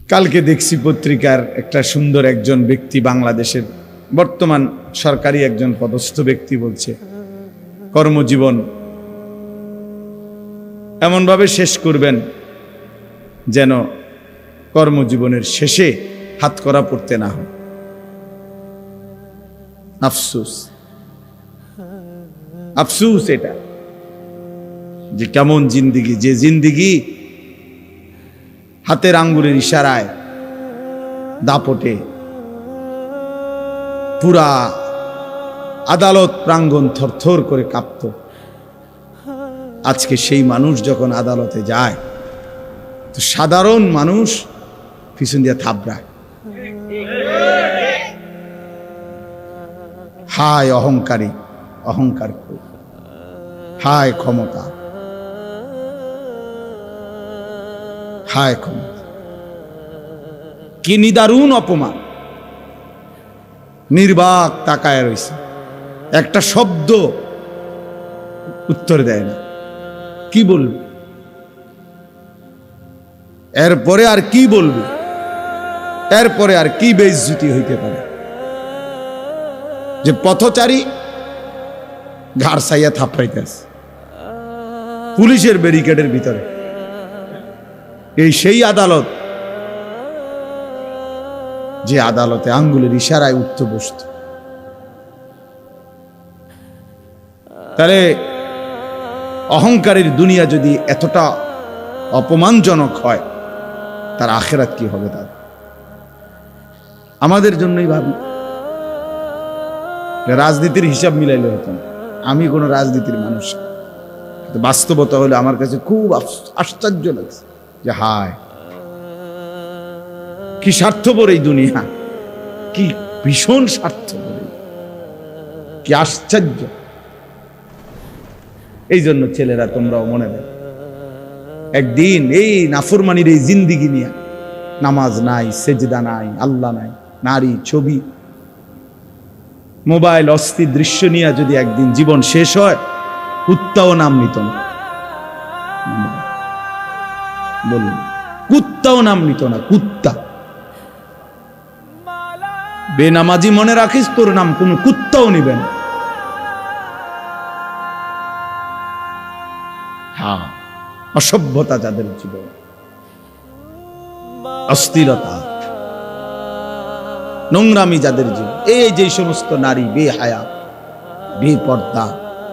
কালকে দেখছি পত্রিকার একটা সুন্দর একজন ব্যক্তি, বাংলাদেশের বর্তমান সরকারি একজন পদস্থ ব্যক্তি বলছে কর্মজীবন এমনভাবে শেষ করবেন যেন কর্মজীবনের শেষে হাতকড়া পড়তে না হয়। আফসোস, আফসোস এটা যে কেমন জিন্দিগি, যে জিন্দিগি হাতের আঙ্গুলের ইশারায় দাপটে পুরা আদালত প্রাঙ্গণ থরথর করে কাঁপত। আজকে সেই মানুষ যখন আদালতে যায় তো সাধারণ মানুষ পিছন দিয়ে থাবড়ায়। হায় অহংকারী, অহংকার, হায় ক্ষমতা, হায় ক্ষমতা, কি নিদারুণ অপমান। নির্বাক তাকায় রয়েছে, একটা শব্দ উত্তর দেয় না। কি বলবে এরপরে? আর কি বলবে এরপরে? আর কি বেইজ্জতি হইতে পারে যে পথচারী ঘাড় সাইয়া থাপড়াইতেছে পুলিশের ব্যারিকেডের ভিতরে? এই সেই আদালত যে আদালতে আঙ্গুলের ইশারায় উঠতে বসত। তাহলে অহংকারের দুনিয়া যদি এতটা অপমানজনক হয়, তার আখিরাত কি হবে? তার আমাদের জন্যই ভাবি। রাজনীতির হিসাব মিলাইলে হতো না। আমি কোনো রাজনীতির মানুষ, বাস্তবতা হলে আমার কাছে খুব আশ্চর্য লাগছে যে হায় কি স্বার্থপর এই দুনিয়া, কি ভীষণ স্বার্থপর, কি আশ্চর্য। এই জন্য ছেলেরা তোমরাও মনে রাখো, একদিন এই নাফরমানির এই জিন্দিগি নিয়ে, নামাজ নাই, সেজদা নাই, আল্লাহ নাই, নারী, ছবি, মোবাইল, অস্থির দৃশ্য নিয়ে যদি একদিন জীবন শেষ হয়, কুত্তাও নাম নিত না। বলুন, কুত্তাও নাম নিত না। কুত্তা বেনামাজি মনে রাখিস, তোর নাম কোন কুত্তাও নিবে না। হ্যাঁ, অসভ্যতা যাদের জীবন, অস্থিরতা, নোংরামি যাদের জীবন, এই যে সমস্ত নারী বেহায়া, বেপর্দা,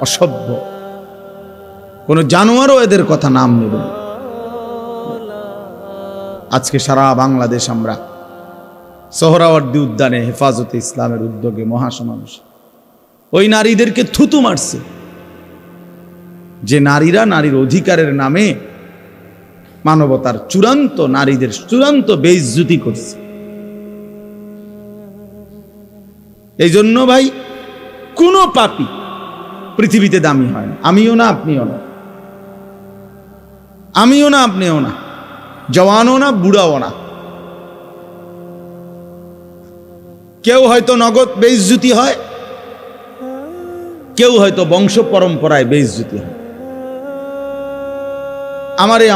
অসভ্য, কোন জানোয়ারও এদের কথা নাম নেবে না। আজকে সারা বাংলাদেশ আমরা সোহরাওয়ার্দী উদ্যানে হেফাজতে ইসলামের উদ্যোগে মহাসমাবেশ, ওই নারীদেরকে থুতু মারছে যে নারীরা নারীর অধিকারের নামে মানবতার চূড়ান্ত, নারীদের চূড়ান্ত বেইজ্জতি করছে। এই জন্য ভাই, কোনো পাপী পৃথিবীতে দামি হয় না। আমিও না, আপনিও না, আমিও না, আপনিও না, জওয়ানও না, বুড়াও না। কেউ হয়তো নগদ বেইজ্জতি হয়, কেউ হয়তো বংশ পরম্পরায় বেইজ্জতি হয়।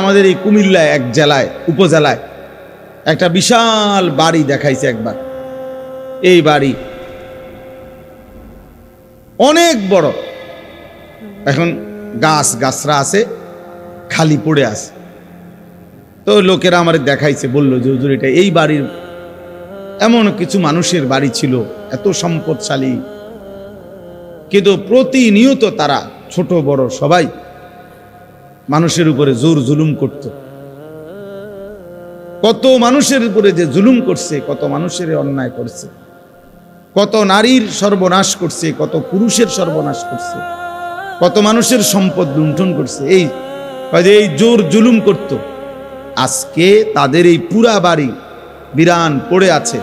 আমাদের এই কুমিল্লায় এক জেলায়, উপজেলায় একটা বিশাল বাড়ি দেখাইছে একবার। এই বাড়ি অনেক বড়, এখন গাছরা আছে, খালি পড়ে আছে। তো লোকেরা আমার দেখাইছে, বললো যে হুজুর, এটা এই বাড়ির এমন কিছু মানুষের বাড়ি ছিল, এত সম্পদশালী, কিন্তু প্রতিনিয়ত তারা ছোট বড় সবাই মানুষের উপরে জোর জুলুম করত। কত মানুষের উপরে যে জুলুম করছে, কত মানুষের অন্যায় করছে, কত নারীর সর্বনাশ করছে, কত পুরুষের সর্বনাশ করছে, কত মানুষের সম্পদ লুণ্ঠন করছে, এই জোর জুলুম করত। আজকে তাদের এই পুরা বাড়ি বিরান পড়ে আছে,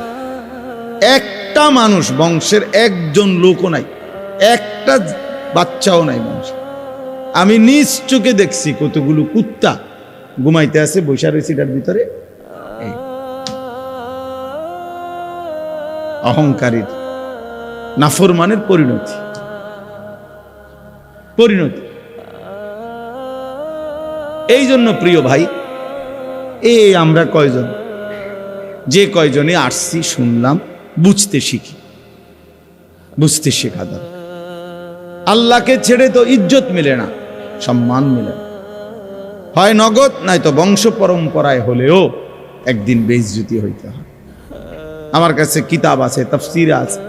একটা মানুষ, বংশের একজন লোকও নাই, একটা বাচ্চাও নাই মানুষ। আমি নিজ চোখে দেখছি কতগুলো কুত্তা ঘুমাইতে আছে, বৈশা রয়েছে এটার ভিতরে। অহংকারীর, নাফরমানের পরিণতি। এই জন্য প্রিয় ভাই, আমরা কয়জন যে কয়জনে আসছি শুনলাম, বুঝতে শিখি, বুঝতে শেখা দরকার। আল্লাহকে ছেড়ে তো ইজ্জত মিলে না, সম্মান মিলে না, হয় নগদ নয়তো বংশ পরম্পরায় হলেও একদিন বেইজ্জতি হইতে হয়। আমার কাছে কিতাব আছে, তাফসীর আছে,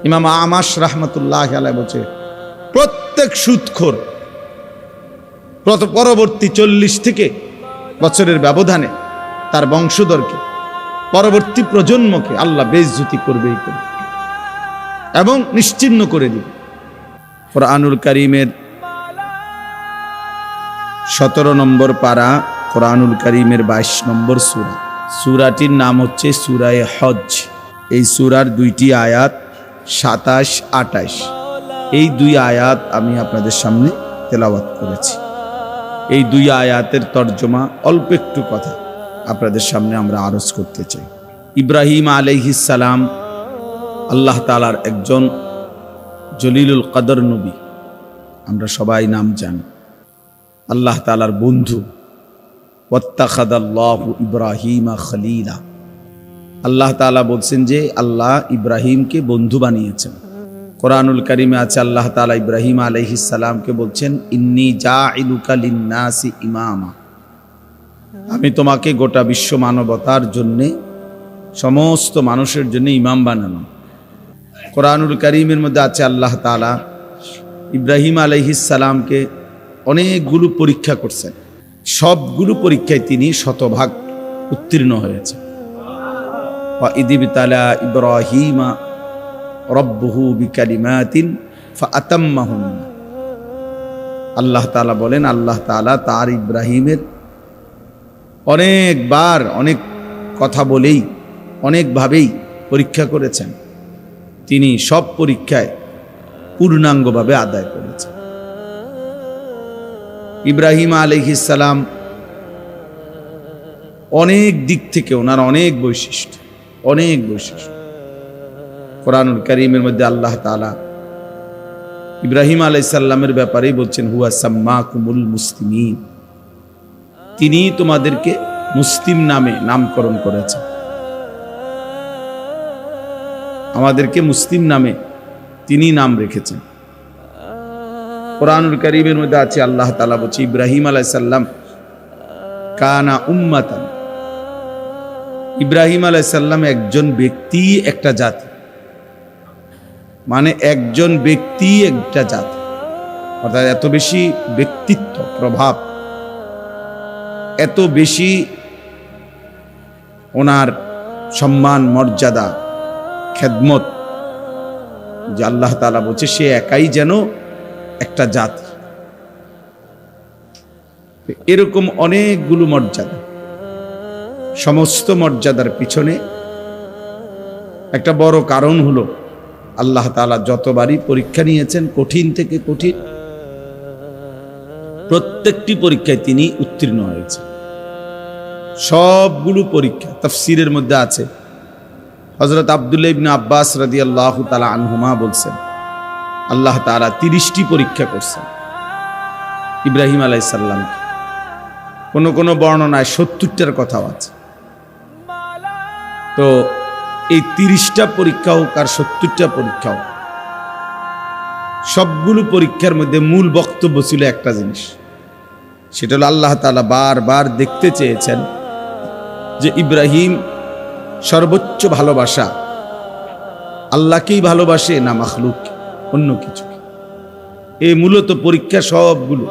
ইমাম আমাশ রাহমাতুল্লাহ আলাইহি বলছে প্রত্যেক সুদখোর পরবর্তী 40 থেকে বছরের ব্যবধানে তার বংশধরকে, পরবর্তী প্রজন্মকে আল্লাহ বেইজ্জতি করবেই করবে এবং নিশ্চিহ্ন করে দিবে। কোরআনুল কারীমের 17 নম্বর পারা, কোরআনুল কারীমের 22 নম্বর সূরা। সূরাটির নাম হচ্ছে সূরায়ে হজ। এই সূরার 2টি আয়াত 27-28, এই 2 আয়াত আমি আপনাদের সামনে তেলাওয়াত করেছি। এই 2 আয়াতের তর্জমা অল্প একটু কথা আপনাদের সামনে আমরা আরজ করতে চাই। ইব্রাহিম আলাইহিস সালাম আল্লাহ তাআলার একজন জলিলুল কদর নবী, আমরা সবাই নাম জানি, আল্লাহ তাআলার বন্ধু। ওয়াত্তাখাযাল্লাহু ইব্রাহিমা খলিলা, আল্লাহ তাআলা বলছেন যে আল্লাহ ইব্রাহিমকে বন্ধু বানিয়েছেন। কোরআনুল কারীমে আছে আল্লাহ তাআলা ইব্রাহিম আলাইহিস সালামকে বলছেন ইন্নী জাইলুকা লিন্নাসি ইমামা, আমি তোমাকে গোটা বিশ্ব মানবতার জন্য, সমস্ত মানুষের জন্য ইমাম বানানো। কোরআনুল কারীমের মধ্যে আছে আল্লাহ তাআলা ইব্রাহিম আলাইহিস সালামকে অনেকগুলো পরীক্ষা করছেন, সবগুলো পরীক্ষায় তিনি শতভাগ উত্তীর্ণ হয়েছেন। ওয়া ইযিবতালা ইব্রাহিমা রব্বুহু বিকালিমাতিন ফাআতাম্মাহুন্না, আল্লাহ তাআলা বলেন আল্লাহ তাআলা তার ইব্রাহিমের অনেকবার অনেক কথা বলেই অনেকভাবেই পরীক্ষা করেছেন, তিনি সব পরীক্ষায় পূর্ণাঙ্গভাবে আদায় করেছেন। ইব্রাহিম আলাইহিস সালাম অনেক দিক থেকে ওনার অনেক বৈশিষ্ট্য, অনেক বৈশিষ্ট্য। কোরআনুল কারীমের মধ্যে আল্লাহ তাআলা ইব্রাহিম আলাইহিস সালামের ব্যাপারেই বলছেন হুয়া সাম্মাকুমুল মুসলিমিন, তিনি তোমাদেরকে মুসলিম নামে নামকরণ করেছেন, আমাদেরকে মুসলিম নামে তিনি নাম রেখেছেন। কোরআনুল কারীমের মধ্যে আছে আল্লাহ তাআলা বলছে ইব্রাহিম আলাইহিস সালাম কানা উম্মাতান, ইব্রাহিম আলাইহিস সালাম একজন ব্যক্তি একটা জাতি, মানে একজন ব্যক্তি একটা জাতি, অর্থাৎ এত বেশি ব্যক্তিত্ব প্রভাব, এত বেশি ওনার সম্মান মর্যাদা খেদমত যে আল্লাহ তাআলা বলছে সে একাই যেন একটা জাতি। এরকম অনেকগুলো মর্যাদা, সমস্ত মর্যাদার পিছনে একটা বড় কারণ হলো আল্লাহ তাআলা যতবারই পরীক্ষা নিয়েছেন কঠিন থেকে কঠিন, প্রত্যেকটি পরীক্ষায় তিনি উত্তীর্ণ হয়েছেন। সবগুলো পরীক্ষা তাফসীরের মধ্যে আছে, হযরত আব্দুল্লাহ ইবনে আব্বাস রাদিয়াল্লাহু তাআলা আনহুমা বলছেন আল্লাহ তাআলা 30টি পরীক্ষা করছেন ইব্রাহিম আলাইহিস সালামকে। কোন বর্ণনায় 70টার কথাও আছে। তো এই 30টা পরীক্ষা হোক আর 70টা পরীক্ষা হোক, সবগুলো পরীক্ষার মধ্যে মূল বক্তব্য ছিল একটা জিনিস, সেটা হলো আল্লাহ তাআলা বারবার দেখতে চেয়েছেন যে ইব্রাহিম সর্বোচ্চ ভালোবাসা আল্লাহকেই ভালোবাসে না মাখলুক অন্য কিছু। এই মূলত পরীক্ষা সবগুলো,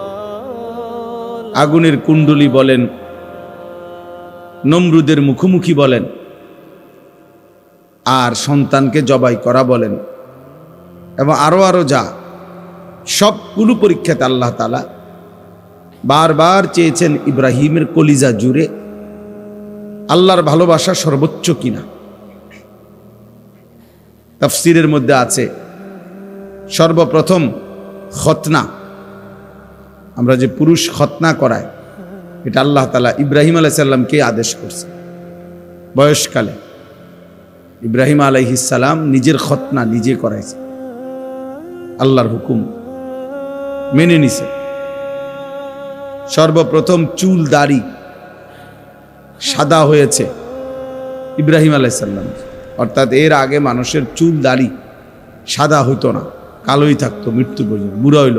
আগুনের কুণ্ডলী বলেন, নমরুদের মুখোমুখি বলেন, আর সন্তানকে জবাই করা বলেন, এবং আরো যা সবগুলো পরীক্ষাতে আল্লাহ তাআলা বারবার চেয়েছেন ইব্রাহিমের কলিজা জুড়ে আল্লাহর ভালোবাসা সর্বোচ্চ কিনা। তাফসীরের মধ্যে আছে সর্বপ্রথম খতনা, আমরা যে পুরুষ খতনা করায়, এটা আল্লাহ তাআলা ইব্রাহিম আলাইহিস সালামকে আদেশ করছে। বয়সকালে ইব্রাহিম আলাইহিস সালাম নিজের খতনা নিজে করাইছে, আল্লাহর হুকুম মেনে নিছে। সর্বপ্রথম চুল দাড়ি সাদা হয়েছে ইব্রাহিম আলাইহিস সালাম, অর্থাৎ এর আগে মানুষের চুল দাড়ি সাদা হইতো না, কালোই থাকতো মৃত্যু পর্যন্ত, বুড়া হইল।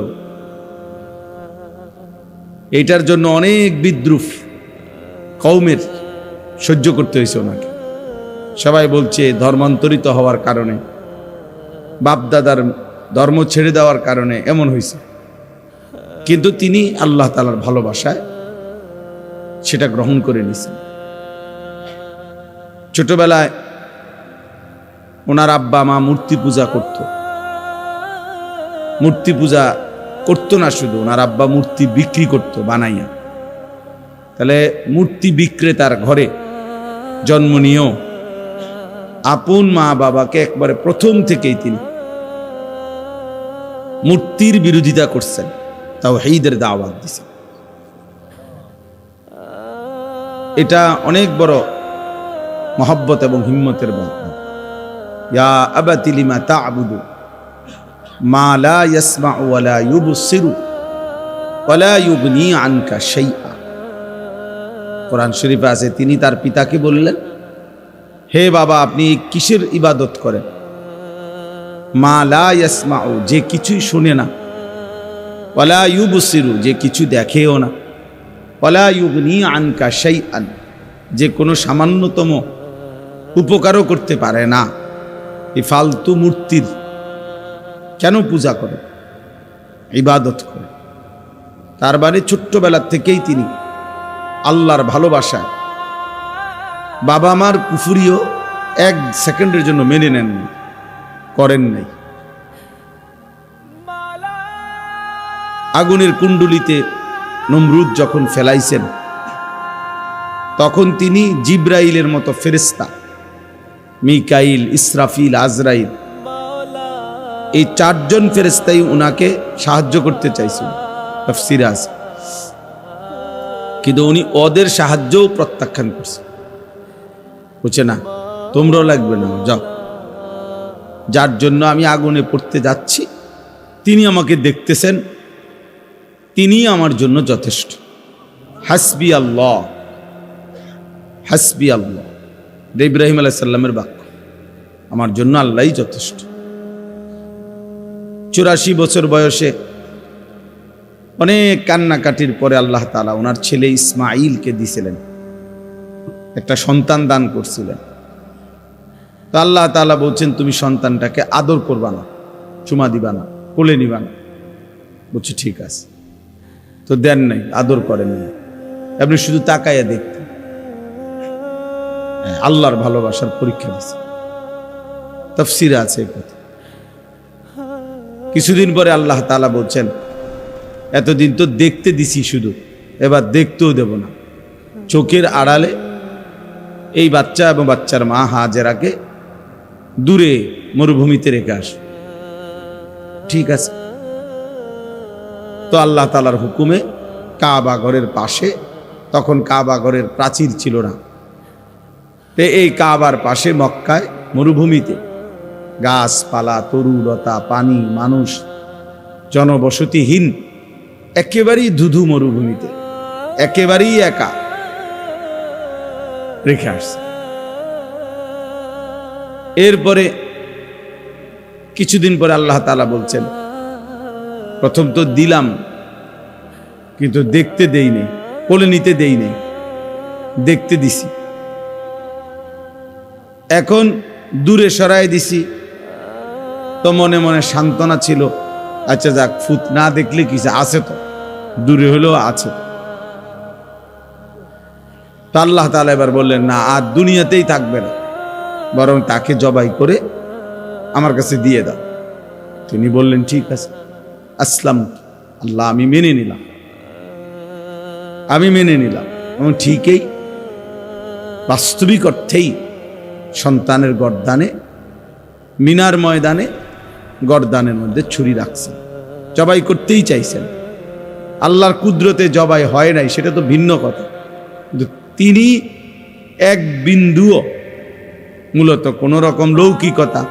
এইটার জন্য অনেক বিদ্রুপ কওমের সহ্য করতে হয়েছে ওনাকে। সবাই বলছে ধর্মান্তরিত হওয়ার কারণে, বাপদাদার ধর্ম ছেড়ে দেওয়ার কারণে এমন হয়েছে, কিন্তু তিনি আল্লাহ তাআলার ভালোবাসায় সেটা গ্রহণ করে নিয়েছেন। ছোটবেলায় ওনার আব্বা মা মূর্তি পূজা করত। মূর্তি পূজা করতো না শুধু, ওনার আব্বা মূর্তি বিক্রি করত বানাইয়া। তাহলে মূর্তি বিক্রেতার ঘরে জন্ম নিয়েও আপন মা বাবাকে একবারে প্রথম থেকেই তিনি মূর্তির বিরোধিতা করছেন, তাওহীদের দাওয়াত দিয়েছেন। এটা অনেক বড় মহব্বত এবং হিম্মতের ব্যাপার। ইয়া আবাতি লিমা তা'বুদু মা লা ইয়াসমাউ ওয়া লা ইউবসিরু ওয়া লা ইউগনি আনকা শাইআ। কোরআন শরীফে আছে, তিনি তার পিতাকে বললেন, হে বাবা, আপনি কিসের ইবাদত করেন? মা লা ইয়াসমাউ, যে কিছুই শুনে না, ওয়া লা ইউবসিরু, যে কিছু দেখেও না, ওয়া লা ইউগনি আনকা শাইআন, যে কোনো সামান্যতম উপকারও করতে পারে না। এই ফালতু মূর্তির কেন পূজা করে, ইবাদত করে? তার মানে ছোট্টবেলার থেকেই তিনি আল্লাহর ভালোবাসায় বাবা মার কুফরিও এক সেকেন্ডের জন্য মেনে নেননি, করেন নাই। আগুনের কুণ্ডুলিতে নমরুদ যখন ফেলাইছেন, তখন তিনি জিব্রাইলের মতো ফেরেশতা, মিকাইল, ইসরাফিল, আজরাইল, এই চারজন ফেরেশতাই উনাকে সাহায্য করতে চাইছিল, তাফসীরে আছে। কিন্তু উনি ওদের সাহায্যও প্রত্যাখ্যান করছে, বুঝছে না, তোমরাও লাগবে না, যাও, যার জন্য আমি আগুনে পড়তে যাচ্ছি তিনি আমাকে দেখতেছেন, তিনি আমার জন্য যথেষ্ট। হাসবি আল্লাহ, হাসবি আল্লাহ, ইব্রাহিম আলাইহিস সালামের বাক্য, আমার জন্য আল্লাহই যথেষ্ট। 84 বছর বয়সে অনেক কান্নাকাটির পরে আল্লাহ তাআলা ওনার ছেলে ইসমাঈলকে দিয়েছিলেন, একটা সন্তান দান করছিলেন। তো আল্লাহ তাআলা বলছেন, তুমি সন্তানটাকে আদর করবা না, চুমা দিবা না, কোলে নিবা না। বলছে ঠিক আছে। তো দেন নাই, আদর করেন না, আপনি শুধু তাকাইয়া দেখতেন। আল্লাহর ভালোবাসার পরীক্ষা দিচ্ছে, তাফসীরে আছে এই কথা। কিছুদিন পরে আল্লাহ তাআলা বলছেন, এতদিন তো দেখতে দিছি শুধু, এবার দেখতেও দেব না। চোখের আড়ালে এই বাচ্চা এবং বাচ্চার মা হাজেরাকে দূরে মরুভূমিতে রেখে আস। ঠিক আছে। তো আল্লাহ তাআলার হুকুমে কাবা ঘরের পাশে, তখন কাবা ঘরের প্রাচীর ছিল না, এই কাবার পাশে মক্কায় মরুভূমিতে গাছপালা, তরুলতা, পানি, মানুষ, জনবসতিহীন একেবারেই ধুধু মরুভূমিতে একেবারেই একা রেখে আসছে। এরপরে কিছুদিন পরে আল্লাহ তাআলা বলছেন, প্রথম তো দিলাম কিন্তু দেখতে দেই নেই, কোলে নিতে দেই নেই, দেখতে দিছি। এখন দূরে সরাই দিছি, তো মনে মনে সান্ত্বনা ছিল, আচ্ছা যাক, ফুত না দেখলে কি আছে, তো দূরে হলেও আছে। তো আল্লাহ তাআলা এবার বললেন, না, আর দুনিয়াতেই থাকবে না, বরং তাকে জবাই করে আমার কাছে দিয়ে দাও। তিনি বললেন ঠিক আছে, আসলাম, আল্লাহ আমি মেনে নিলাম, আমি মেনে নিলাম। এবং ঠিকই বাস্তবিক অর্থেই সন্তানের গর্দানে, মিনার ময়দানে গর্দানের মধ্যে ছুরি রাখছেন, জবাই করতেই চাইছেন। আল্লাহর কুদরতে জবাই হয় নাই সেটা তো ভিন্ন কথা, কিন্তু তিনি এক বিন্দুও মূলত কোন রকম লৌকিকতা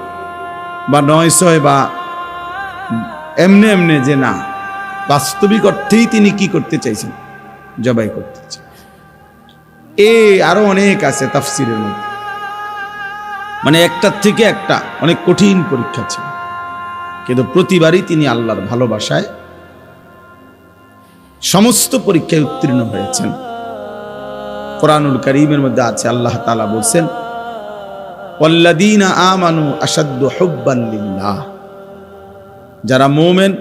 বা নয়সয় বা এমনে এমনে যে না, বাস্তবিক অর্থেই তিনি কি করতে চাইছেন, জবাই করতে চাই। আরো অনেক আছে তাফসীরের মধ্যে, মানে একটার থেকে একটা অনেক কঠিন পরীক্ষা ছিল, কিন্তু প্রতিবারই তিনি আল্লাহর ভালোবাসায় সমস্ত পরীক্ষায় উত্তীর্ণ হয়েছেন। কোরআনুল কারীমের মধ্যে আছে, আল্লাহ তাআলা বলছেন, ওয়াল্লাযীনা আমানু আশাদ্দু হুব্বান লিল্লাহ, যারা মুমিন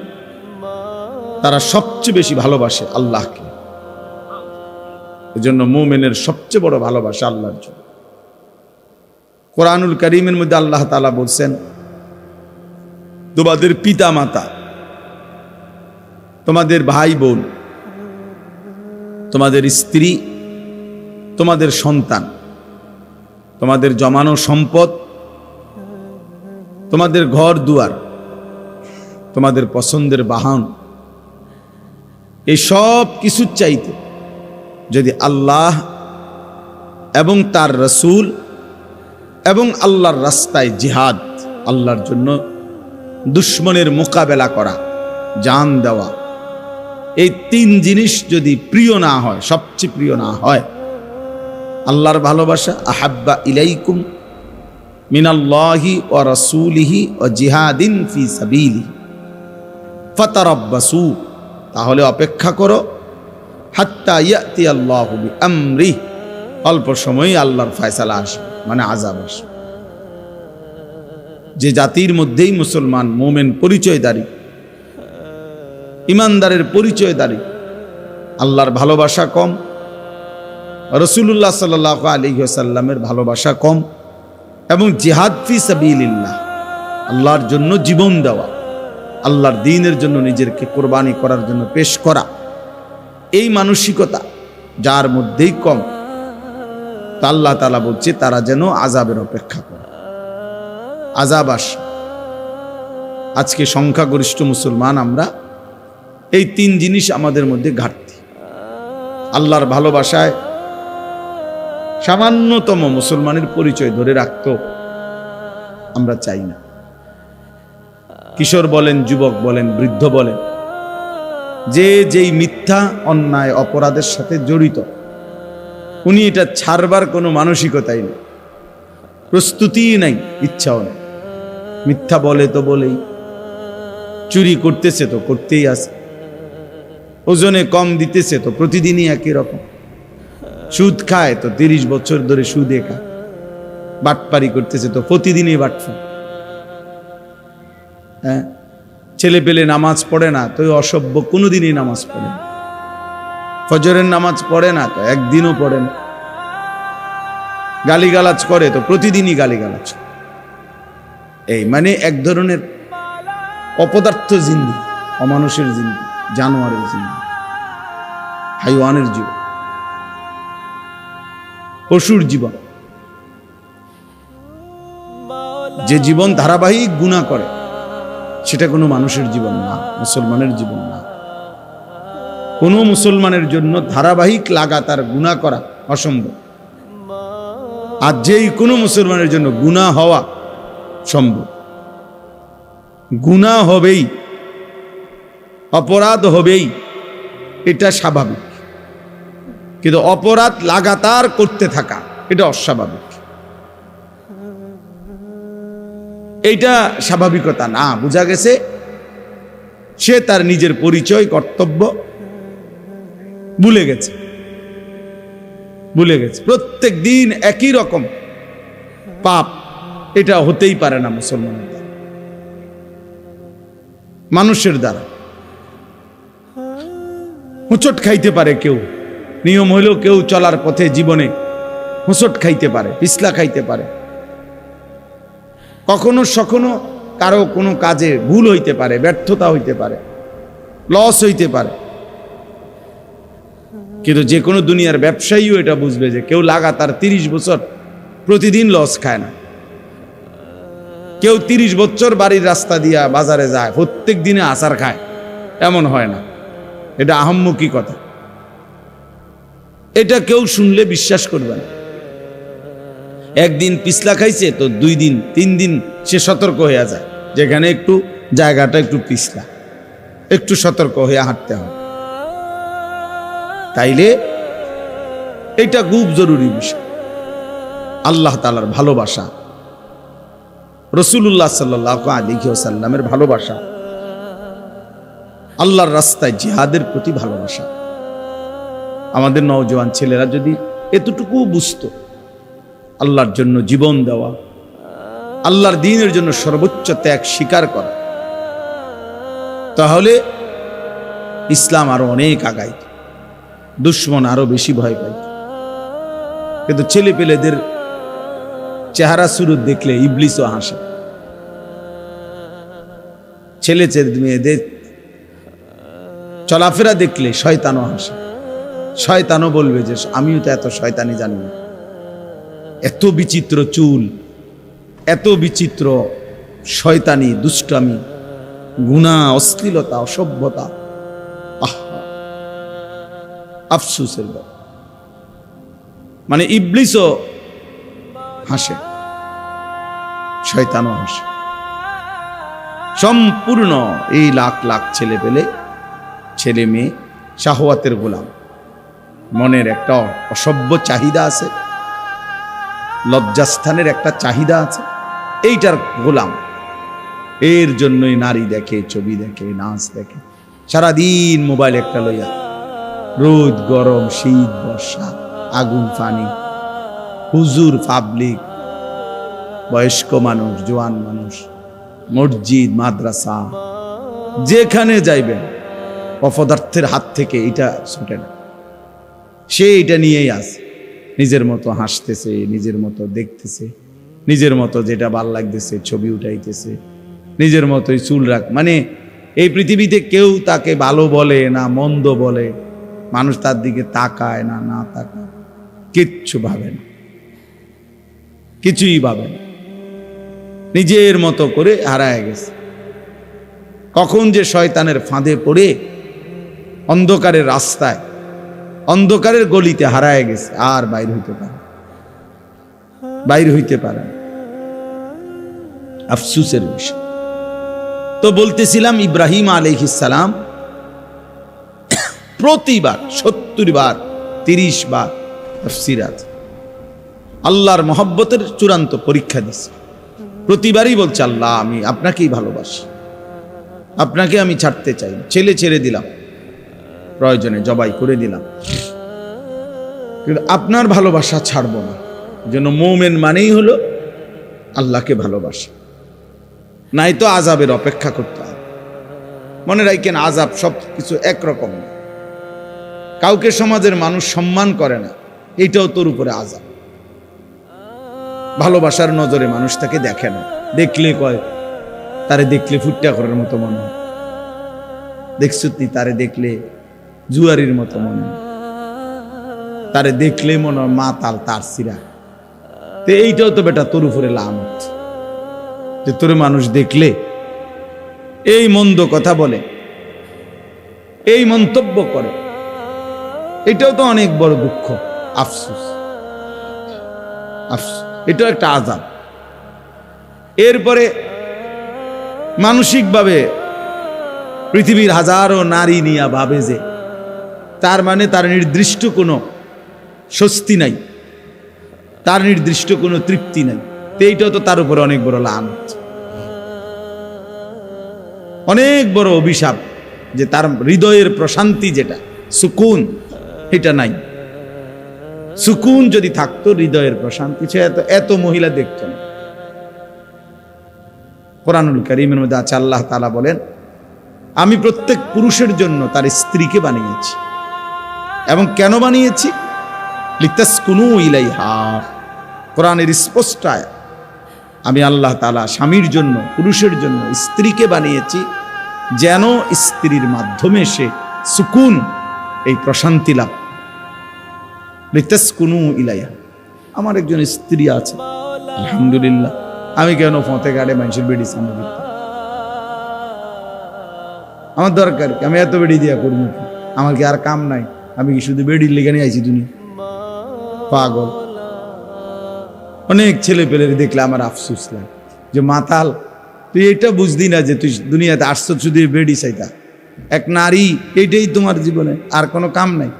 তারা সবচেয়ে বেশি ভালোবাসে আল্লাহকে। এজন্য মুমিনের সবচেয়ে বড় ভালোবাসা আল্লাহর জন্য। কোরআনুল কারীমের মধ্যে আল্লাহ তাআলা বলছেন, তোমাদের পিতা মাতা, তোমাদের ভাই বোন, তোমাদের স্ত্রী, তোমাদের সন্তান, তোমাদের জমানো সম্পদ, তোমাদের ঘর দুয়ার, তোমাদের পছন্দের বাহন, এই সব কিছুর চাইতে যদি আল্লাহ এবং তার রাসূল এবং আল্লাহর রাস্তায় জিহাদ, আল্লাহর জন্য দুশমনের মোকাবেলা করা, জান দেওয়া, এই তিন জিনিস যদি প্রিয় না হয়, সবচেয়ে প্রিয় না হয়, আল্লাহর ভালোবাসা, আহাব্বা ইলাইকুম মিনাল্লাহি ওয়া রাসূলিহি ওয়া জিহাদিন ফি সাবিলিহি ফাতারাব্বাসু, তাহলে অপেক্ষা করো, হাত্তা ইয়াতি আল্লাহু বিআমরি, অল্প সময়ই আল্লাহর ফয়সালা আসবে, মানে আযাব আসবে। যে জাতির মধ্যেই মুসলমান মুমিন পরিচয়দারী, ইমানদারের পরিচয়দারী, আল্লাহর ভালোবাসা কম, রাসূলুল্লাহ সাল্লাল্লাহু আলাইহি ওয়াসাল্লামের ভালোবাসা কম, এবং জিহাদ ফি সাবিলিল্লাহ, আল্লাহর জন্য জীবন দেওয়া, আল্লাহর দ্বীনের জন্য নিজেকে কোরবানি করার জন্য পেশ করা, এই মানসিকতা যার মধ্যেই কম, তা আল্লাহ তাআলা বলছে তারা যেন আযাবের অপেক্ষা করে, আযাব আসে। আজকে সংখ্যাগরিষ্ঠ মুসলমান আমরা, এই তিন জিনিস আমাদের মধ্যে ঘাটতি। আল্লাহর ভালোবাসায় সামান্যতম মুসলমানের পরিচয় ধরে রাখতো আমরা চাই না। কিশোর বলেন, যুবক বলেন, বৃদ্ধ বলেন, যে যেই মিথ্যা অন্যায় অপরাধের সাথে জড়িত, উনি এটা ছাড়বার কোনো মানসিকতাই নেই, প্রস্তুতিই নাই, ইচ্ছাও নেই। মিথ্যা বলে তো বলেই, চুরি করতেছে তো করতেই আছে, ওজনে কম দিতেছে তো প্রতিদিনই একই রকম, সুদ খায় তো 30 বছর ধরে সুদে খায়, বাটপারি করতেছে তো প্রতিদিনই বাটফার। হ্যাঁ, ছেলে পেলে নামাজ পড়ে না তো অসভ্য, কোনোদিনই নামাজ পড়ে না, ফজরের নামাজ পড়ে না তো একদিনও পড়ে না, গালিগালাজ করে তো প্রতিদিনই গালিগালাজ। এই মানে এক ধরনের অপদার্থ জিন্দেগি, অমানুষের জিন্দেগি, জানোয়ারের জিন্দেগি, হাইওয়ানের জীবন, পশুর জীবন। যে জীবন ধারাবাহিক গুনাহ করে সেটা কোনো মানুষের জীবন না, মুসলমানের জীবন না। কোনো মুসলমানের জন্য ধারাবাহিক লাগাতার গুনাহ করা অসম্ভব, আর যেই কোনো মুসলমানের জন্য গুনাহ হওয়া সম্ভব। গুনাহ হবেই, অপরাধ হবেই, এটা স্বাভাবিক, কিন্তু অপরাধ লাগাতার করতে থাকা এটা অস্বাভাবিক, এইটা স্বাভাবিকতা না। বোঝা গেছে সে তার নিজের পরিচয়, কর্তব্য ভুলে গেছে, প্রত্যেক দিন একই রকম পাপ, এটা হতেই পারে না মুসলমানের দ্বারা, মানুষের দ্বারা। হোঁচট খাইতে পারে কেউ, নিয়ম হইলেও কেউ চলার পথে জীবনে হোঁচট খাইতে পারে, পিছলা খাইতে পারে, কখনো সখনো কারো কোনো কাজে ভুল হইতে পারে, ব্যর্থতা হইতে পারে, লস হইতে পারে। কিন্তু যে কোনো দুনিয়ার ব্যবসায়ীও এটা বুঝবে যে কেউ লাগাতার 30 বছর প্রতিদিন লস খায় না, কেউ 30 বছর বাড়ির রাস্তা দিয়া বাজারে যায়, প্রত্যেক দিনে আচার খায়, এমন হয় না। এটা আহাম্মকি কথা, এটা কেউ শুনলে বিশ্বাস করবে না। একদিন পিছলা খাইছে তো 2 দিন 3 দিন সে সতর্ক হয়ে যায়, যেখানে একটু জায়গাটা একটু পিছলা, একটু সতর্ক হয়ে হাঁটতে হবে। তাইলে এটা খুব জরুরি বিষয়। আল্লাহ তাআলার ভালোবাসা রাসূলুল্লাহ সাল্লাল্লাহু আলাইহি ওয়াসাল্লামের ভালোবাসা, আল্লাহর রাস্তায় জিহাদের প্রতি ভালোবাসা। আমাদের নওজোয়ান ছেলেরা যদি এতটুকু বুঝতো, আল্লাহর জন্য জীবন দেওয়া, আল্লাহর দ্বীনের জন্য সর্বোচ্চ ত্যাগ স্বীকার করা, তাহলে ইসলাম আরো অনেক আগাইত, দুশ্মন আরো বেশি ভয় পাইত। কিন্তু ছেলে পেলেদের চেহারা সুরত দেখলে ইবলিসও হাসে। ছেলে মেয়েদের চলাফেরা দেখলে শয়তানও হাসে। শয়তানও বলবে যে আমিও তো এত শয়তানি জানি না। এত বিচিত্র চুল, এত বিচিত্র শয়তানি, দুষ্টামি, গুনাহ, অশ্লীলতা, অসভ্যতা, আফসোসের ব্যাপার। মানে ইবলিসও হাসে, শয়তানও হাসে। সম্পূর্ণ এই লাখ লাখ ছেলে পেলে, ছেলে মেয়ে শাহওয়াতের গোলাম। মনের একটা অসভ্য চাহিদা আছে, লজ্জাস্থানের একটা চাহিদা আছে, এইটার গোলাম। এর জন্যই নারী দেখে, ছবি দেখে, নাচ দেখে, সারাদিন মোবাইল একটা লইয়া, রোদ গরম, শীত বর্ষা, আগুন পানি, হুজুর, পাবলিক, বয়স্ক মানুষ, জোয়ান মানুষ, মসজিদ, মাদ্রাসা, যেখানে যাইবেন অপদার্থের হাত থেকে এটা ছুটে না। সে এটা নিয়েই আছে, নিজের মতো হাসতেছে, নিজের মতো দেখতেছে, নিজের মতো যেটা ভাল লাগতেছে ছবি উঠাইতেছে, নিজের মতোই চুল রাখ। মানে এই পৃথিবীতে কেউ তাকে ভালো বলে না মন্দ বলে, মানুষ তার দিকে তাকায় না, না তাকায়, কিচ্ছু ভাবে না, কিছুই ভাবে না, নিজের মতো করে হারায় গেছে। কখন যে শয়তানের ফাঁদে পড়ে অন্ধকারের রাস্তায়, অন্ধকারের গলিতে হারায় গেছে, আর বাইর হইতে পারে, বাইর হইতে পারে না। আফসোসের বিষয়। তো বলতেছিলাম, ইব্রাহিম আলাইহিস সালাম প্রতিবার 70 বার, 30 বার তাফসীর আছে, আল্লাহর মহব্বতের চূড়ান্ত পরীক্ষা দিচ্ছে। প্রতিবারই বলছে, আল্লাহ আমি আপনাকেই ভালোবাসি, আপনাকে আমি ছাড়তে চাই না। ছেলে ছেড়ে দিলাম, প্রয়োজনে জবাই করে দিলাম, কিন্তু আপনার ভালোবাসা ছাড়বো না। যেন মোমেন মানেই হলো আল্লাহকে ভালোবাসা, নাই তো আযাবের অপেক্ষা করতে হবে। মনে রাখেন, আযাব সব কিছু একরকম না। কাউকে সমাজের মানুষ সম্মান করে না, এটাও তোর উপরে আযাব। ভালোবাসার নজরে মানুষ তাকে দেখে না, দেখলে কয় তারে দেখলে ফুটটা করার মতো মনে হয়, দেখছো তুই তারে দেখলে জুয়ারির মতো মনে হয়, তারে দেখলে মনে হয় মা তাল তার সিরা। তো এইটাও তো বেটা তোর উপরে লানত, যে তোর মানুষ দেখলে এই মন্দ কথা বলে, এই মন্তব্য করে, এটাও তো অনেক বড় দুঃখ, আফসোস, আফসোস, এটাও একটা আযাব। এরপরে মানসিকভাবে পৃথিবীর হাজারো নারী নিয়া ভাবে যে তার মানে তার নির্দিষ্ট কোনো স্বস্তি নাই, তার নির্দিষ্ট কোনো তৃপ্তি নাই। তো এইটাও তো তার উপরে অনেক বড় লানত, অনেক বড় অভিশাপ, যে তার হৃদয়ের প্রশান্তি যেটা সুকুন, এটা নাই। সুকুন যদি থাকতো, হৃদয়ের প্রশান্তি, সে এত মহিলা দেখত না। কোরআনুল কারীমের মধ্যে আছে, আল্লাহ তাআলা বলেন, আমি প্রত্যেক পুরুষের জন্য তার স্ত্রীকে বানিয়েছি। এবং কেন বানিয়েছি? লিতাসকুনু ইলাইহা। কোরআনের স্পষ্ট আয়াত, আমি আল্লাহ তাআলা স্বামীর জন্য, পুরুষের জন্য স্ত্রীকে বানিয়েছি যেন স্ত্রীর মাধ্যমে সে সুকুন, এই প্রশান্তি লাভ। লিতাসকুনু ইলাইহা। আমার একজন স্ত্রী আছে, আলহামদুলিল্লাহ। আমি কেন ফতে গাড়ে মানুষের বেডি সামনে দিতাম? আমার দরকার কি? আমি এত বেডি দিয়া করবো কি? আমার কি আর কাম নাই? আমি কি শুধু বেডির লেগে নিয়ে আইছি দুনিয়া? পাগল। অনেক ছেলে পেলের দেখলে আমার আফসোস লাগে, যে মাতাল, তুই এটা বুঝদি না যে তুই দুনিয়াতে আসছো শুধু বেডি চাইতা। এক নারী, এইটাই তোমার জীবনে, আর কোনো কাম নাই,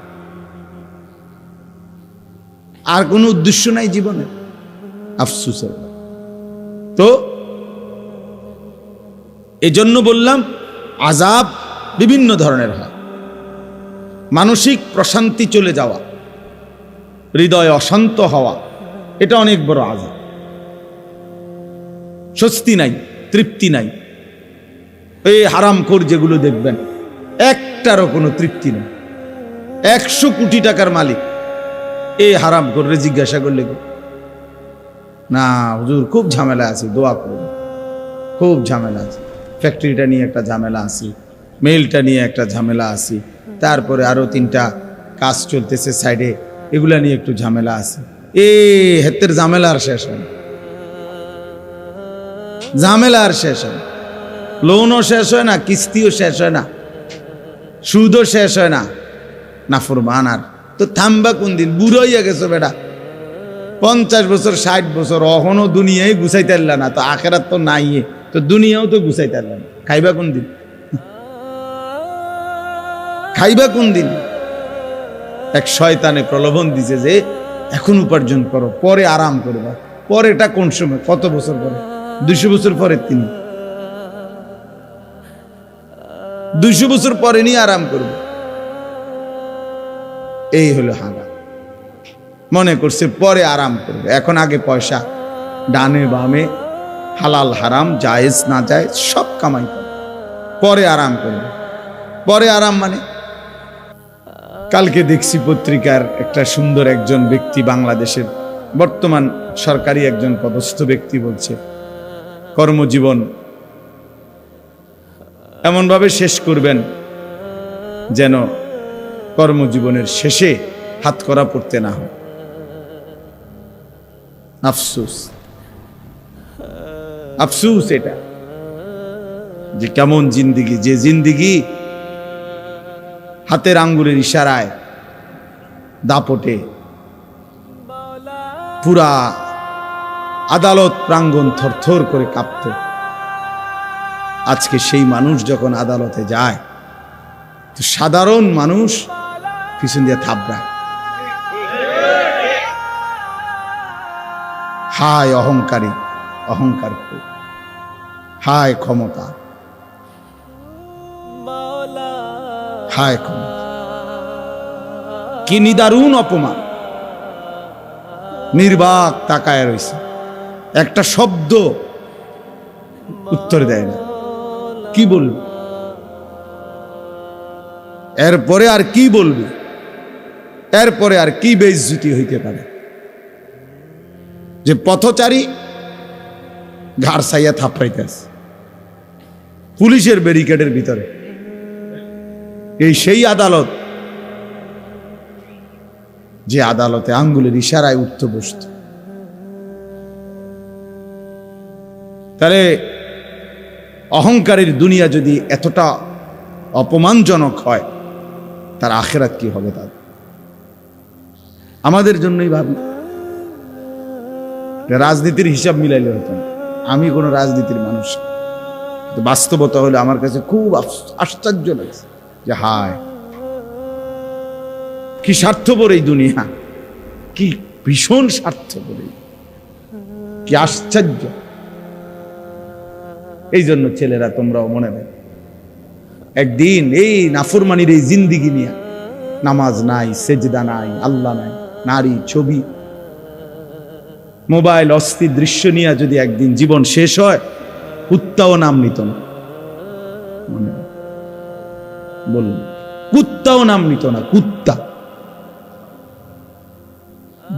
আর কোনো উদ্দেশ্য নাই জীবনে। আফসোসের। তো এজন্য বললাম আযাব বিভিন্ন ধরনের হয়। মানসিক প্রশান্তি চলে যাওয়া, হৃদয় অশান্ত হওয়া, এটা অনেক বড় আযাব। স্বস্তি নাই, তৃপ্তি নাই। এই হারামখোর যেগুলো দেখবেন, একটারও কোনো তৃপ্তি নেই। 100 কোটি টাকার মালিক, এই হারামখোর জিজ্ঞাসা করলে না হুজুর খুব ঝামেলা আছে, দোয়া করুন, খুব ঝামেলা আছে, ফ্যাক্টরিটা নিয়ে একটা ঝামেলা আছে, মেলটা নিয়ে একটা ঝামেলা আছে, তারপরে আরো 3টা কাজ চলতেছে সাইডে, এগুলা নিয়ে একটু ঝামেলা আছে। হেতের ঝামেলা আর শেষ হয় না, ঝামেলা আর শেষ হয় না। লোনও শেষ হয় না, কিস্তিও শেষ হয় না, সুদও শেষ হয় না। নাফরমান আর তো থামবা কোন দিন? বুড়ো হইয়া গেছো বেটা, 50 বছর 60 বছর, অহনো দুনিয়ায় গুছাইতে পারলা না, তো আখেরাত তো নাই, তো দুনিয়াও তো গুছাইতে পারলা না। খাইবা কোন দিন? খাইবা কোন দিন? এক শয়তানে প্রলোভন দিছে যে এখন উপার্জন করো, পরে আরাম করবা। পরেটা কোন সময়? কত বছর পরে? 200 বছর পরে। তিনি 200 বছর পরে নিয়ে আরাম করবে। এই হলো হাঙ্গা। মনে করছে পরে আরাম করবে, এখন আগে পয়সা, ডানে বামে হালাল হারাম জায়েজ না জায়েজ সব কামাই করবে, পরে আরাম করবে। পরে আরাম মানে কালকে দেখছি পত্রিকার একটা সুন্দর একজন ব্যক্তি, বাংলাদেশের বর্তমান সরকারি একজন পদস্থ ব্যক্তি বলছে কর্মজীবন এমনভাবে শেষ করবেন যেন কর্মজীবনের শেষে হাতকড়া পড়তে না হয়। আফসোস, আফসোস এটা যে কেমন জিন্দিগি, যে জিন্দিগি হাতের আঙ্গুলের ইশারায় দাপটে পুরা আদালত প্রাঙ্গণ থরথর করে কাঁপত। আজকে সেই মানুষ যখন আদালতে যায়, তো সাধারণ মানুষ পিছন দিয়ে থাবড়ায়। হায় অহংকারী, অহংকার, হায় ক্ষমতা, হায় ক্ষমতা, কি নিদারুণ অপমান। নির্বাক তাকায় রয়েছে, একটা শব্দ উত্তর দেয় না। কি বলবে এরপরে? আর কি বলবে এরপরে? আর কি বেইজ্জতি হইতে পারে যে পথচারী ঘাড় ছাইয়া থাপড়াইতেছে পুলিশের ব্যারিকেডের ভিতরে? এই সেই আদালত যে আদালতে আঙ্গুলের ইশারায় উঠতে বসত। তাহলে অহংকারের দুনিয়া যদি এতটা অপমানজনক হয়, তার আখিরাত কি হবে? তার আমাদের জন্যই ভাবি। রাজনীতির হিসাব মিলাইলে হতো না। আমি কোনো রাজনীতির মানুষ, বাস্তবতা হলে আমার কাছে খুব আশ্চর্য লাগছে যে হায় কি স্বার্থপর এই দুনিয়া, কি ভীষণ স্বার্থপর, কি আশ্চর্য। এই জন্য ছেলেরা তোমরাও মনে রাখো, একদিন এই নাফরমানির এই জিন্দিগি নিয়ে, নামাজ নাই, সেজদা নাই, আল্লাহ নাই, নারী, ছবি, মোবাইল, অস্থির দৃশ্য নিয়ে যদি একদিন জীবন শেষ হয়, কুত্তাও নাম নিত না। বলুন, কুত্তাও নাম নিত না। কুত্তা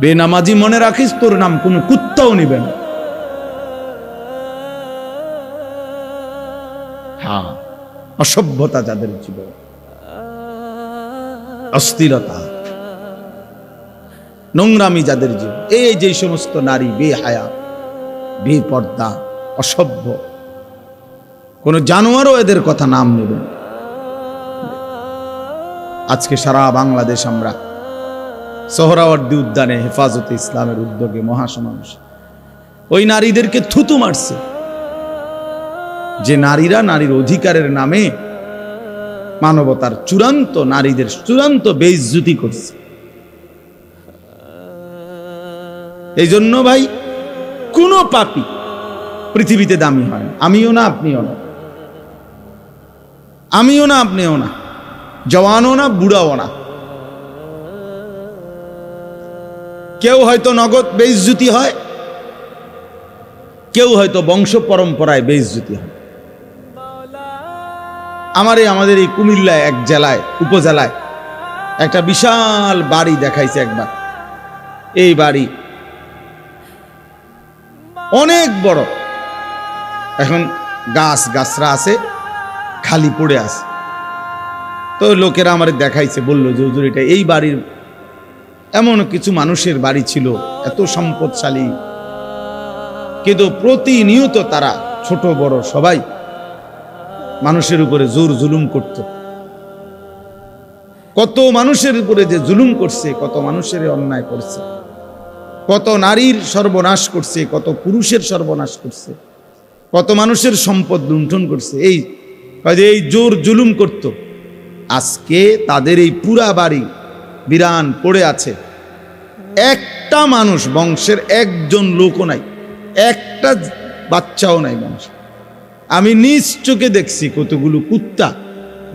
বেনামাজি মনে রাখিস, তোর নাম কোন কুত্তাও নিবে না। হ্যাঁ, অসভ্যতা যাদের জীবন, অস্থিরতা, নোংরামি যাদের জীবন, এই যে সমস্ত নারী বেহায়া, বেপর্দা, অসভ্য, কোন জানোয়ারও এদের কথা নাম নেবে। আজকে সারা বাংলাদেশ আমরা সোহরাওয়ার্দী উদ্যানে হেফাজতে ইসলামের উদ্যোগে মহাসমাবেশ, ওই নারীদেরকে থুতু মারছে যে নারীরা নারীর অধিকারের নামে মানবতার চূড়ান্ত, নারীদের চূড়ান্ত বেইজ্জতি করছে। এই জন্য ভাই, কোন পাপী পৃথিবীতে দামি হয় না। আমিও না, আপনিও না। আমিও না, আপনিও না, জওয়ানও না, বুড়াও না। কেউ হয়তো নগদ বেইজ্জতি হয়, কেউ হয়তো বংশ পরম্পরায় বেইজ্জতি হয়। আমাদের এই কুমিল্লায় এক জেলায়, উপজেলায় একটা বিশাল বাড়ি দেখাইছে একবার। এই বাড়ি অনেক বড়, এখন গাছরা আছে, খালি পড়ে আছে। তো লোকেরা আমার দেখাইছে, বলল যে হুজুর এটা এই বাড়ির এমন কিছু মানুষের বাড়ি ছিল, এত সম্পদশালী, কিন্তু প্রতিনিয়ত তারা ছোট বড় সবাই মানুষের উপরে জোর জুলুম করত। কত মানুষের উপরে যে জুলুম করছে, কত মানুষের অন্যায় করছে, কত নারীর সর্বনাশ করছে, কত পুরুষের সর্বনাশ করছে, কত মানুষের সম্পদ লুণ্ঠন করছে। এই জোর জুলুম করত। আজকে তাদের এই পুরা বাড়ি বিরান পড়ে আছে, একটা মানুষ, বংশের একজন লোকও নাই, একটা বাচ্চাও নাই বংশ। আমি নিজ চোখে দেখছি কতগুলো কুত্তা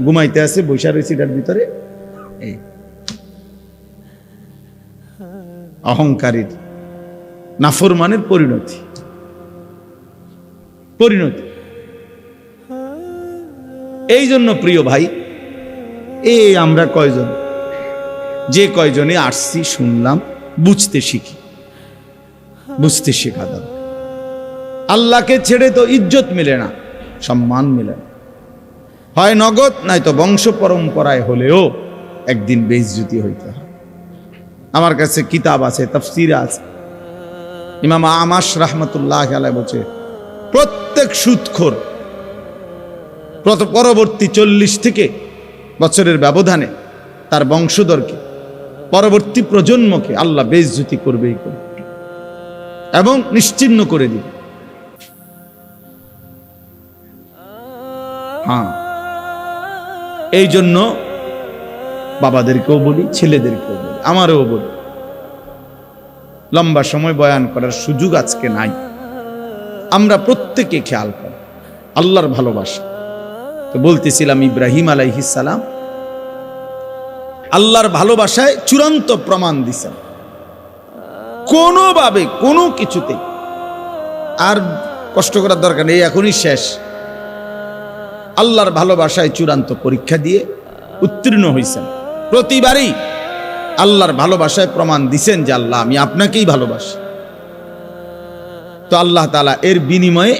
ঘুমাইতে আছে, বৈশা রয়েছে এটার ভিতরে। এই অহংকারীর, নাফরমানের পরিণতি। এই জন্য প্রিয় ভাই, আমরা কয়জন, যে কয়জনে আসছি, শুনলাম, বুঝতে শেখা দরকার। আল্লাহকে ছেড়ে তো ইজ্জত মিলে না, সম্মান মিলে না, হয় নগদ, নয়তো বংশ পরম্পরায় হলেও একদিন বেইজ্জতি হইতে হয়। আমার কাছে কিতাব আছে, তাফসীর আছে, ইমাম আমাশ রাহমাতুল্লাহ আলাইহি বলছে প্রত্যেক সুদখোর পরবর্তী 40 থেকে বছরের ব্যবধানে তার বংশধরকে, পরবর্তী প্রজন্মকে আল্লাহ বেইজ্জতি করবেই করবে এবং নিশ্চিহ্ন করে দিবে। হ্যাঁ, এই জন্য বাবাদেরকেও বলি, ছেলেদেরকেও বলি, আমারও বলি, লম্বা সময় বয়ান করার সুযোগ আজকে নাই। আমরা প্রত্যেকে খেয়াল করি আল্লাহর ভালোবাসা। তো বলতেছিলাম, ইব্রাহিম আলাইহিস সালাম আল্লাহর ভালোবাসায় চূড়ান্ত প্রমাণ দিছেন, কোনোভাবে কোনো কিছুতে আর কষ্ট করার দরকার নেই, এখনই শেষ। আল্লাহর ভালোবাসায় চূড়ান্ত পরীক্ষা দিয়ে উত্তীর্ণ হয়েছেন। প্রতিবারই আল্লাহর ভালোবাসায় প্রমাণ দিছেন যে আল্লাহ, আমি আপনাকেই ভালোবাসি। তো আল্লাহ তাআলা এর বিনিময়ে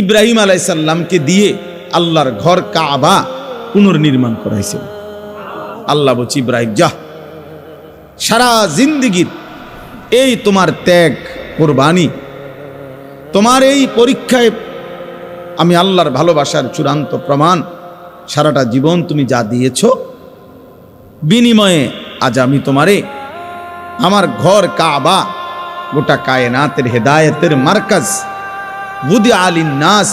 ইব্রাহিম আলাইহিস সালামকে দিয়ে আল্লাহর ঘর কাবা পুনর্নির্মাণ করাইছেন। আল্লাহ বলছি, ইব্রাহিম যা, সারা জিন্দেগীর এই তোমার ত্যাগ, কুরবানি, তোমার এই পরীক্ষায় আমি আল্লাহর ভালোবাসার চূড়ান্ত প্রমাণ, সারাটা জীবন তুমি যা দিয়েছ, বিনিময়ে আজ আমি তোমারে আমার ঘর কাবা, গোটা কায়নাতের হেদায়েতের মার্কাজ, বুদি আলিন নাস,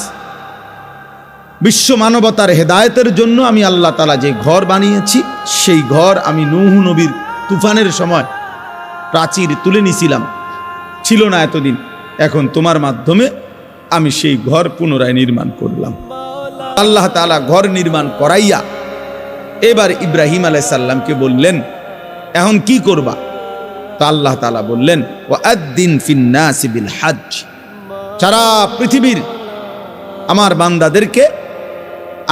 বিশ্ব মানবতার হেদায়েতের জন্য আমি আল্লাহ তাআলা যে ঘর বানিয়েছি, সেই ঘর আমি নূহ নবীর তুফানের সময় প্রাচীর তুলে নিছিলাম, ছিল না এতদিন, এখন তোমার মাধ্যমে আমি সেই ঘর পুনরায় নির্মাণ করলাম। আল্লাহ তাআলা ঘর নির্মাণ করাইয়া এবার ইব্রাহিম আলাইহিস সালামকে বললেন, এখন কি করবা? তো আল্লাহ তাআলা বললেন, ওয়াআদ্দিন ফিন নাসি বিল হজ, সারা পৃথিবীর আমার বান্দাদেরকে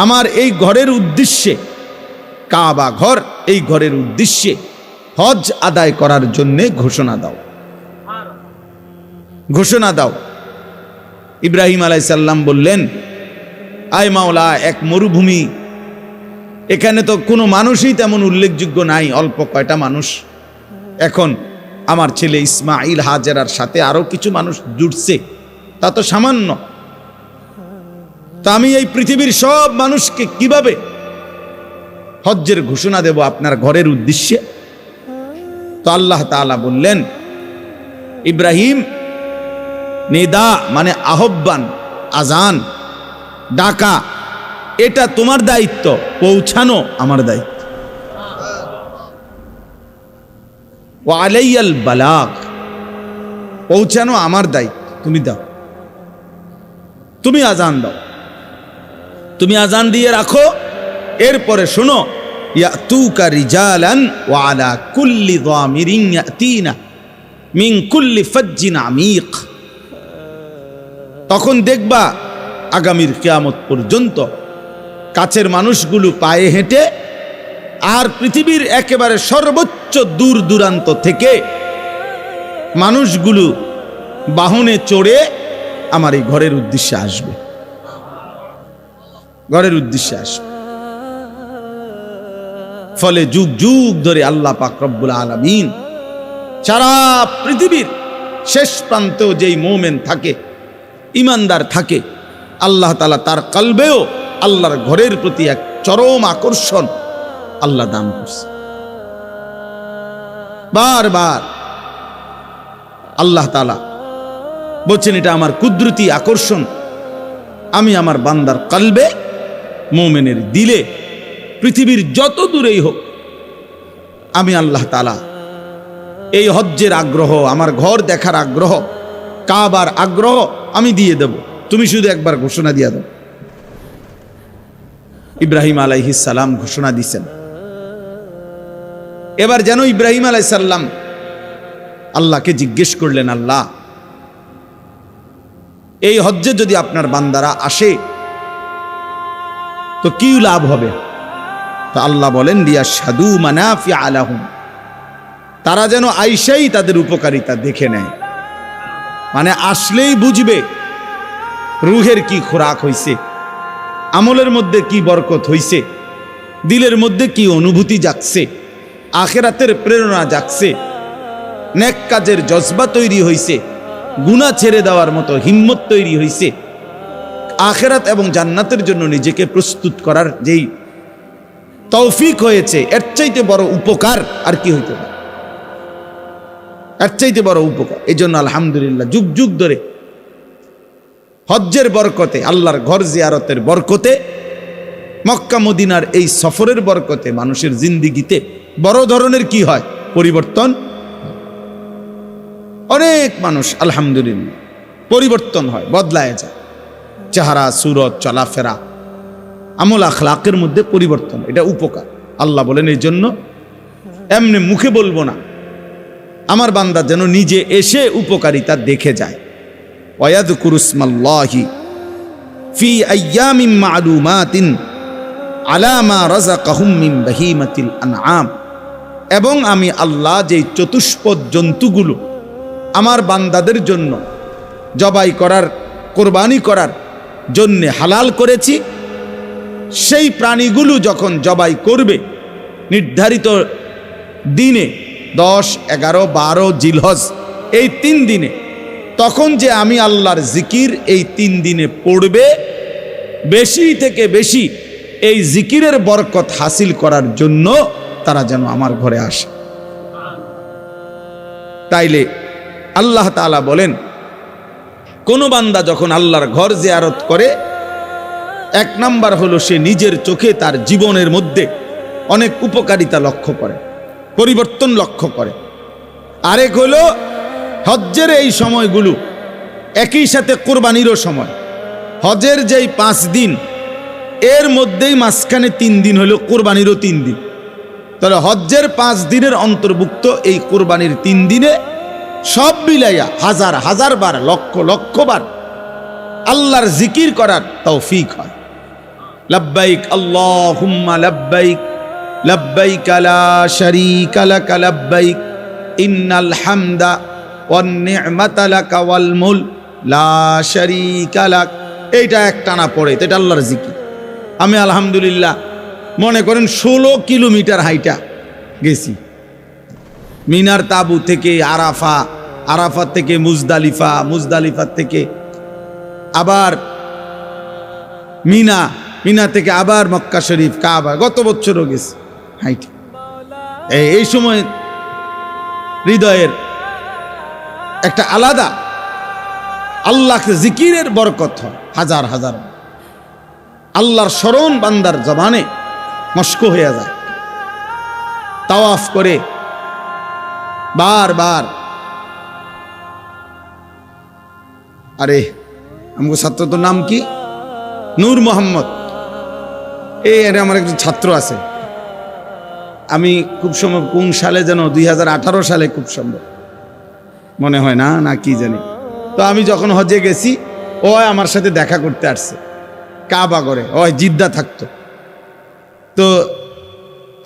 আমার এই ঘরের উদ্দেশ্যে, কাবা ঘর, এই ঘরের উদ্দেশ্যে হজ আদায় করার জন্য ঘোষণা দাও। ইব্রাহিম আলাইহিস সালাম বললেন, আয় মাওলা, এক মরুভূমি, এখানে তো কোনো মানুষই তেমন উল্লেখযোগ্য নাই, অল্প কয়টা মানুষ। এখন আমার ছেলে ইসমাইল, হাজেরার সাথে আরো কিছু মানুষ জুটছে, তা তো সামান্য। তা আমি এই পৃথিবীর সব মানুষকে কিভাবে হজ্জের ঘোষণা দেব আপনার ঘরের উদ্দেশ্যে? তো আল্লাহ তাআলা বললেন, ইব্রাহিম, নিদা মানে আহ্বান, আজান, ডাকা, এটা তোমার দায়িত্ব, পৌঁছানো আমার দায়িত্ব। ওয়া আলাইয়াল বালাগ, পৌঁছানো আমার দায়িত্ব, তুমি দাও, তুমি আজান দাও। তুমি আজান দিয়ে রাখো, এরপরে শোনো, ইয়াতুকা রিজালান ওয়া আলা কুল্লি যামিরিন ইয়াতিনা মিন কুল্লি ফাজ্জিন আমিক। তখন দেখবা আগামীর কিয়ামত পর্যন্ত কাছের মানুষগুলো পায়ে হেঁটে আর পৃথিবীর একেবারে সর্বোচ্চ দূর দূরান্ত থেকে মানুষগুলো বাহনে চড়ে আমার এই ঘরের উদ্দেশ্যে আসবে, ঘরের উদ্দেশ্যে আসবে। ফলে যুগ যুগ ধরে আল্লাহ পাক রব্বুল আলামিন সারা পৃথিবীর শেষ প্রান্তেও যেই মুমিন থাকে, ইমানদার থাকে, আল্লাহ তাআলা তার কলবেও আল্লাহর ঘরের প্রতি এক চরম আকর্ষণ আল্লাহ দান করছে। বারবার আল্লাহ তাআলা বলছেন, এটা আমার কুদরতি আকর্ষণ, আমি আমার বান্দার কলবে, মুমিনের দিলে, পৃথিবীর যত দূরেই হোক, আমি আল্লাহ তাআলা এই হজ্জের আগ্রহ, আমার ঘর দেখার আগ্রহ, কাবার আগ্রহ আমি দিয়ে দেব, তুমি শুধু একবার ঘোষণা দিয়ে দাও। ইব্রাহিম আলাইহিস সালাম ঘোষণা দিয়েছেন। এবার যেন ইব্রাহিম আলাইহিস সালাম আল্লাহকে জিজ্ঞেস করলেন, আল্লাহ, এই হজ্জে যদি আপনার বান্দারা আসে তো কি লাভ হবে? তো আল্লাহ বলেন, লিয়াশহাদু মানাফিআ লাহুম, তারা যেন আইসাই তাদের উপকারিতা দেখে নেয়। মানে আসলেই বুঝবে রুহের কি খোরাক হইছে, আমলের মধ্যে কি বরকত হইছে, দিলের মধ্যে কি অনুভূতি জাগছে, আখিরাতের প্রেরণা জাগছে, নেক কাজের জজবা তৈরি হইছে, গুনাহ ছেড়ে দেওয়ার মতো হিম্মত তৈরি হইছে, আখিরাত এবং জান্নাতের জন্য নিজেকে প্রস্তুত করার যেই তৌফিক হয়েছে, এর চাইতে বড় উপকার আর কি হইতে পারে? এর চাইতে বড় উপকার। এই জন্য আলহামদুলিল্লাহ যুগ যুগ ধরে হজ্জের বরকতে, আল্লাহর ঘর জিয়ারতের বরকতে, মক্কা মদিনার এই সফরের বরকতে মানুষের জিন্দিগিতে বড় ধরনের কি হয়? পরিবর্তন। অনেক মানুষ আলহামদুলিল্লাহ পরিবর্তন হয়, বদলায় যায়, চেহারা, সুরত, চলাফেরা, আমল আখলাকের মধ্যে পরিবর্তন। এটা উপকার। আল্লাহ বলেন, এই জন্য এমনি মুখে বলবো না, আমার বান্দা যেন নিজে এসে উপকারিতা দেখে যায়। ওয়ায়াযকুরু ইসমাল্লাহি ফি আইয়ামিন মা'লুমাতিন আলা মা রাযাকাহুম মিন বাহিমাতিল আনআম, এবং আমি আল্লাহ যেই চতুষ্পদ জন্তুগুলো আমার বান্দাদের জন্য জবাই করার, কোরবানি করার জন্য হালাল করেছি, সেই প্রাণীগুলো যখন জবাই করবে নির্ধারিত দিনে, 10, 11, 12 জিলহজ, এই 3 দিনে, তখন যে আমি আল্লাহর জিকির এই 3 দিনে পড়বে, বেশি থেকে বেশি এই জিকিরের বরকত হাসিল করার জন্য তারা যেন আমার ঘরে আসে। তাইলে আল্লাহ তাআলা বলেন, কোন বান্দা যখন আল্লাহর ঘর জিয়ারত করে, 1 নাম্বার হলো সে নিজের চোখে তার জীবনের মধ্যে অনেক উপকারিতা লক্ষ্য করে, পরিবর্তন লক্ষ্য করে। আরেক হলো হজ্জের এই সময়গুলো একই সাথে কোরবানিরও সময়। হজের যেই 5 দিন, এর মধ্যেই মাঝখানে 3 দিন হলো কোরবানিরও 3 দিন। তাহলে হজ্জের 5 দিনের অন্তর্ভুক্ত এই কোরবানির 3 দিনে সব মিলাইয়া হাজার হাজার বার, লক্ষ লক্ষ বার আল্লাহর জিকির করার তৌফিক হয়। লব্বাইক আল্লাহুম্মা লব্বাইক, লব্বাইক লা শারীকা লাক লব্বাইক, ইন্নাল হামদা ওয়ান নি'মাতা লাকা ওয়াল মুলক লা শারীকা লাক। এইটা একটানা পড়ে, এটা আল্লাহর জিকির। আমি আলহামদুলিল্লাহ মনে করেন 16 কিলোমিটার হাইটা গেছি, মিনার তাবু থেকে আরাফা, আরাফাত থেকে মুজদালিফা, মুজদালিফার থেকে আবার মিনা, মিনা থেকে আবার মক্কা শরীফ, কাবা। গত বছরও গেছি হাইটে। এই সময় হৃদয়ের একটা আলাদা আল্লাহকে জিকিরের বরকত হয় হাজার হাজার। আল্লাহর স্মরণ বান্দার জবানে মস্ক হয়ে যায়। তাওয়াফ করে বারবার, আরে আমগো ছাত্র তো নাম কি? নূর মোহাম্মদ, এই আমার একজন ছাত্র আছে, আমি খুব সম্ভব কোন সালে যেন 2018 সালে খুব সম্ভব মনে হয় না কি জানি। তো আমি যখন হজে গেছি ও আমার সাথে দেখা করতে আসছে কাবা করে, ও জিদ্দা থাকতো। তো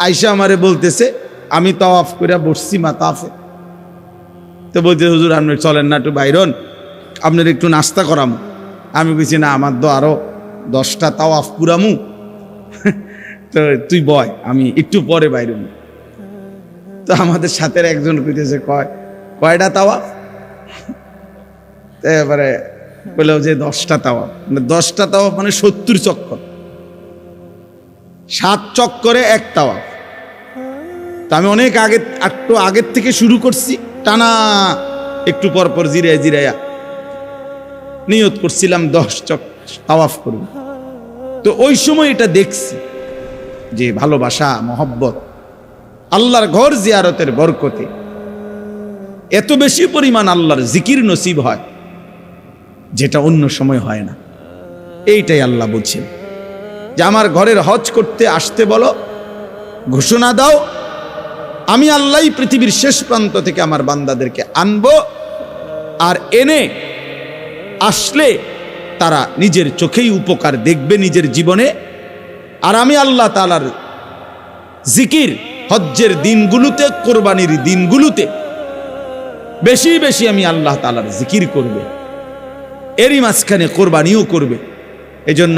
আয়শা আমারে বলতেছে আমি তাওয়াফ করে বসছি মাতাফে, তো বলতে হুজুর আপনি চলেন না একটু বাইরন, আপনার একটু নাস্তা করামু। আমি বলছি না আমার তো আরো 10টা তাওয়াফ পুরামু, তো তুই বয় আমি একটু পরে বাইরে। তো আমাদের সাথে একজন কইতেছে কয়টা তাওয়াফ? এবারে বললো যে 10টা তাওয়াফ। 10টা তাওয়াফ মানে 70 চক্কর, 7 চক্করে 1 তাওয়াফ। তা আমি অনেক একটু আগের থেকে শুরু করছি, টানা একটু পর পর জিরাইয়া নিয়ত করছিলাম 10 তাওয়াফ করব। তো ওই সময় এটা দেখছি যে ভালোবাসা মহব্বত আল্লাহর ঘর জিয়ারতের বরকতে এত বেশি পরিমাণ আল্লাহর জিকির নসিব হয় যেটা অন্য সময় হয় না। এইটাই আল্লাহ বলছেন যে আমার ঘরের হজ করতে আসতে বলো, ঘোষণা দাও আমি আল্লাহই পৃথিবীর শেষ প্রান্ত থেকে আমার বান্দাদেরকে আনবো, আর এনে আসলে তারা নিজের চোখেই উপকার দেখবে নিজের জীবনে। আর আমি আল্লাহ তাআলার জিকির হজ্জের দিনগুলোতে, কোরবানির দিনগুলোতে বেশি বেশি আমি আল্লাহ তাআলার জিকির করবে, এরই মাঝখানে কোরবানিও করবে। এজন্য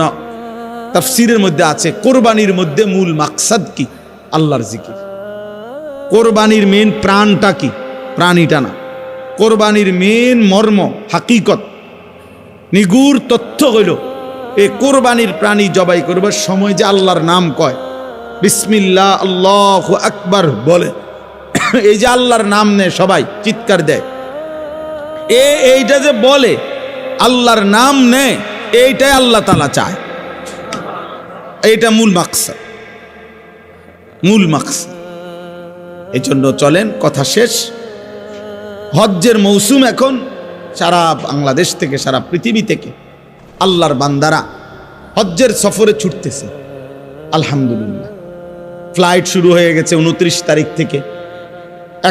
তাফসীরের মধ্যে আছে কোরবানির মধ্যে মূল মাকসাদ কি? আল্লাহর জিকির। কোরবানির মেন প্রাণটা কি? প্রাণীটা না, কোরবানির মেন মর্ম হাকিকত নিগুড় তথ্য হইল এই কোরবানির প্রাণী জবাই করবার সময় যে আল্লাহর নাম কয়, বিসমিল্লাহ আল্লাহু আকবার বলে, এই যে আল্লাহর নাম নেয় সবাই চিৎকার দেয়, এইটা যে বলে আল্লাহর নাম নেয়, এইটাই আল্লাহ তাআলা চায়। এইটা মূল মাকসাদ, মূল মাকসাদ। এই জন্য চলেন, কথা শেষ। হজ্জের মৌসুম এখন, সারা বাংলাদেশ থেকে সারা পৃথিবী থেকে আল্লাহর বান্দারা হজ্জের সফরে ছুটতেছে। আলহামদুলিল্লাহ, ফ্লাইট শুরু হয়ে গেছে 29 তারিখ থেকে,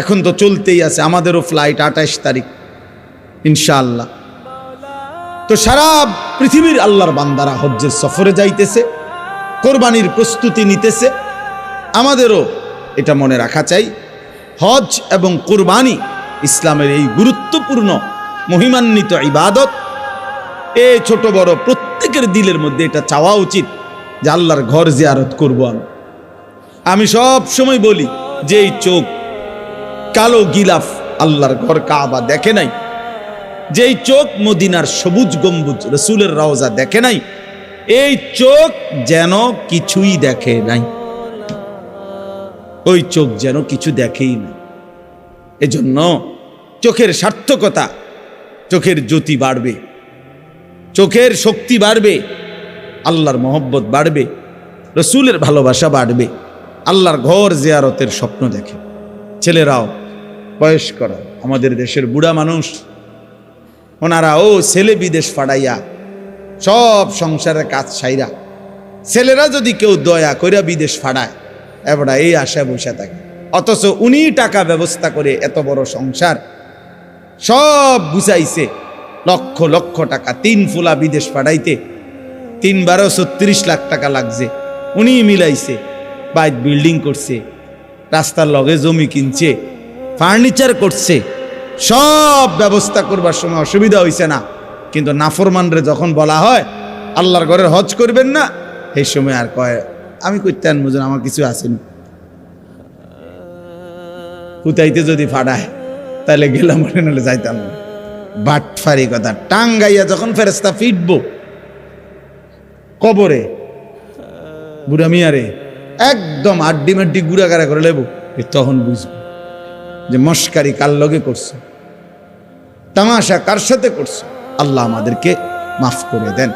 এখন তো চলতেই আছে। আমাদেরও ফ্লাইট 28 তারিখ ইনশাআল্লাহ। তো সারা পৃথিবীর আল্লাহর বান্দারা হজ্জের সফরে যাইতেছে, কোরবানির প্রস্তুতি নিতেছে। আমাদেরও এটা মনে রাখা চাই, হজ এবং কোরবানি ইসলামের এই গুরুত্বপূর্ণ মহিমান্বিত ইবাদত। এই ছোট বড় প্রত্যেকের দিলের মধ্যে এটা চাওয়া উচিত যে আল্লাহর ঘর জিয়ারত করব। আমি সব সময় বলি যে এই চোখ কালো গিলাফ আল্লাহর ঘর কাবা দেখে নাই, যেই চোখ মদিনার সবুজ গম্বুজ রাসূলের রওজা দেখে নাই, এই চোখ যেন কিছুই দেখে নাই, ওই চোখ যেন কিছু দেখেই না। এজন্য চোখের সার্থকতা, চোখের জ্যোতি বাড়বে, চোখের শক্তি বাড়বে, আল্লাহর মহব্বত বাড়বে, রসুলের ভালোবাসা বাড়বে, আল্লাহর ঘর জিয়ারতের স্বপ্ন দেখে। ছেলেরাও, বয়স্করা, আমাদের দেশের বুড়া মানুষ, ওনারা ছেলে বিদেশ পাঠাইয়া সব সংসারের কাজ সাইরা, ছেলেরা যদি কেউ দয়া কইরা বিদেশ পাঠায়, এবার এই আশা বসে থাকে, অথচ উনি টাকা ব্যবস্থা করে এত বড় সংসার সব গুছাইছে, লক্ষ লক্ষ টাকা, 3 ফুলা বিদেশ পাঠাইতে 3-12 36 লাখ টাকা লাগছে, উনি মিলাইছে, বাইক বিল্ডিং করছে, রাস্তার লগে জমি কিনছে, ফার্নিচার করছে, সব ব্যবস্থা করবার সময় অসুবিধা হইছে না। কিন্তু নাফরমানরে যখন বলা হয় আল্লাহর ঘরের হজ করবেন না, এই সময় আর কয় আমি করতে আনবো, আমার কিছু আসেনি, হুতাইতে যদি ফাড়ায় তাহলে গেলাম, নাহলে যাইতাম না। বাটফারি কথা। টাঙ্গাইয়া যখন ফেরেশতা ফিটবো কবরে, বুড়া মিয়ারে একদম আড্ডি মাড্ডি গুড়াগাড়া করে লেবো, তখন বুঝবো যে মস্কারি কার লগে করছো, তামাশা কার সাথে করছো। আল্লাহ আমাদেরকে মাফ করে দেন।